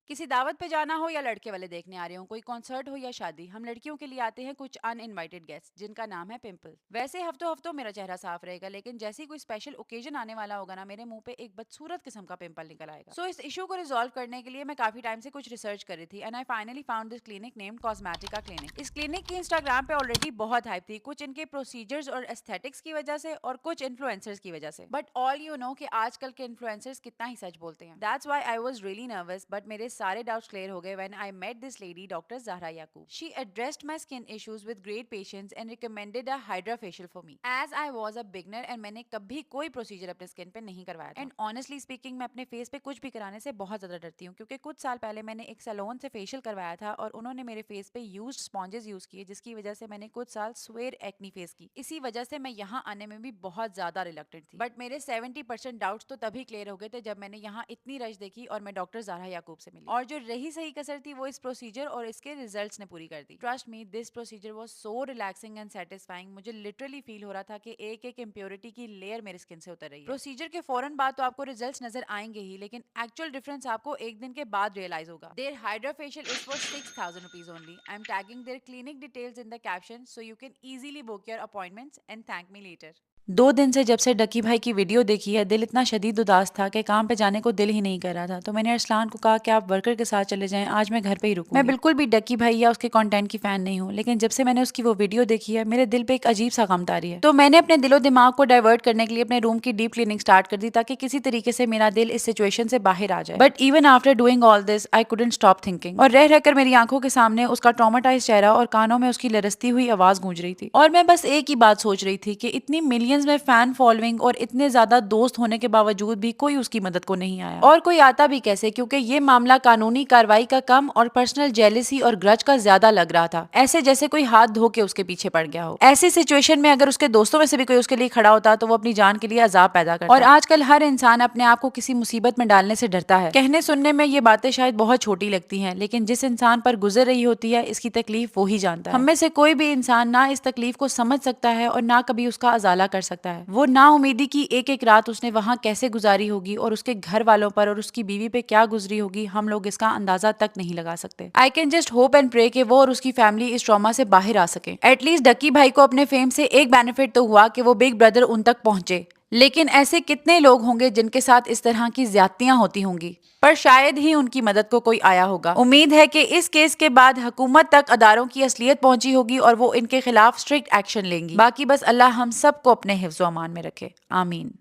किसी दावत पे जाना हो या लड़के वाले देखने आ रहे हो, कोई कॉन्सर्ट हो या शादी, हम लड़कियों के लिए आते हैं कुछ अनइनवाइटेड गेस्ट जिनका नाम है पिंपल। वैसे हफ्तों हफ्तों मेरा चेहरा साफ रहेगा, लेकिन जैसे ही कोई स्पेशल ओकेजन आने वाला होगा ना, मेरे मुंह पे एक बदसूरत किस्म का पिंपल निकल आएगा। सो इस इशू को रिजॉल्व करने के लिए मैं काफी टाइम से कुछ रिसर्च कर रही थी and I finally found this clinic named Cosmetica clinic. इस क्लिनिक की इंस्टाग्राम पे ऑलरेडी बहुत हाइप थी, कुछ इनके प्रोसीजर्स और एस्थेटिक्स की वजह से और कुछ इन्फ्लुएंसर्स की वजह से। बट ऑल यू नो कि आजकल के इन्फ्लुएंसर्स कितना ही सच बोलते हैं। That's why I was really nervous, but मेरे सारे डाउट्स क्लियर हो गए when I met this lady, Dr. Zahra Yaqub. She addressed my skin issues with great patience and recommended a Hydra facial for me. As I was a beginner and मैंने कभी कोई procedure अपने skin पे नहीं करवाया था. And honestly speaking, मैं अपने फेस पे कुछ भी कराने से बहुत ज्यादा डरती हूँ, क्योंकि कुछ साल पहले मैंने एक सैलून से फेशियल करवाया था और उन्होंने मेरे फेस पे यूज्ड स्पॉन्जेस यूज किए, जिसकी वजह से मैंने कुछ साल स्वेयर एक्नी फेस की. इसी वजह से मैं यहाँ आने में भी बहुत ज्यादा रिलक्टेंट थी. बट मेरे 70% डाउट्स तो तभी क्लियर हो गए थे जब मैंने यहाँ इतनी रश देखी और मैं डॉक्टर ज़ाहरा याकूब से मिली. और जो रही सही कसर थी वो इस प्रोसीजर और इसके रिजल्ट्स ने पूरी कर दी. Trust me, this procedure was so relaxing and satisfying. मुझे लिटरली फील हो रहा था कि एक एक इम्प्योरिटी की लेयर मेरे स्किन से उतर रही है. प्रोसीजर के फौरन बाद तो आपको रिजल्ट्स नजर आएंगे ही, लेकिन एक्चुअल डिफरेंस आपको एक दिन के बाद रियलाइज होगा. Their hydra facial is for 6000 rupees only. I am tagging their clinic details in the caption so you can easily book your appointments and thank me later. 2 दिन से जब से डकी भाई की वीडियो देखी है, दिल इतना शदीद उदास था कि काम पे जाने को दिल ही नहीं कर रहा था. तो मैंने अरसलान को कहा कि आप वर्कर के साथ चले जाएं, आज मैं घर पे ही रुकूंगी. मैं बिल्कुल भी डकी भाई या उसके कंटेंट की फैन नहीं हूँ, लेकिन जब से मैंने उसकी वो वीडियो देखी है, मेरे दिल पे एक अजीब सा गम तारी है. तो मैंने अपने दिलो दिमाग को डाइवर्ट करने के लिए अपने रूम की डीप क्लीनिंग स्टार्ट कर दी, ताकि किसी तरीके से मेरा दिल इस सिचुएशन से बाहर आ जाए. But even after doing all this I couldn't stop thinking. और रह रहकर मेरी आंखों के सामने उसका ट्रॉमेटाइज चेहरा और कानों में उसकी लरसती हुई आवाज गूंज रही थी. और मैं बस एक ही बात सोच रही थी कि इतनी मिलियंस में फैन फॉलोइंग और इतने ज्यादा दोस्त होने के बावजूद भी कोई उसकी मदद को नहीं आया. और कोई आता भी कैसे, क्योंकि ये मामला कानूनी कार्रवाई का कम और पर्सनल जेलसी और ग्रज का ज्यादा लग रहा था. ऐसे जैसे कोई हाथ धो के उसके पीछे पड़ गया हो. ऐसी सिचुएशन में अगर उसके दोस्तों में से भी कोई उसके लिए खड़ा होता तो वो अपनी जान के लिए अजाब पैदा करता. और आजकल हर इंसान अपने आप को किसी मुसीबत में डालने से डरता है. कहने सुनने में ये बातें शायद बहुत छोटी लगती हैं, लेकिन जिस इंसान पर गुजर रही होती है इसकी तकलीफ वो ही जानता है. हम में से कोई भी इंसान ना इस तकलीफ को समझ सकता है और ना कभी उसका अजाला कर सकता है. वो ना उम्मीदी की एक एक रात उसने वहां कैसे गुजारी होगी और उसके घर वालों पर और उसकी बीवी पे क्या गुजरी होगी, हम लोग इसका अंदाजा तक नहीं लगा सकते. I can just hope and pray कि वो और उसकी फैमिली इस ट्रॉमा से बाहर आ सके. एटलीस्ट डक्की भाई को अपने फेम से एक बेनिफिट तो हुआ कि वो बिग ब्रदर उन तक पहुंचे. लेकिन ऐसे कितने लोग होंगे जिनके साथ इस तरह की ज्यादतियां होती होंगी, पर शायद ही उनकी मदद को कोई आया होगा. उम्मीद है कि इस केस के बाद हुकूमत तक अदारों की असलियत पहुंची होगी और वो इनके खिलाफ स्ट्रिक्ट एक्शन लेंगी. बाकी बस अल्लाह हम सबको अपने हिफ्ज़-ओ-अमान में रखे. आमीन.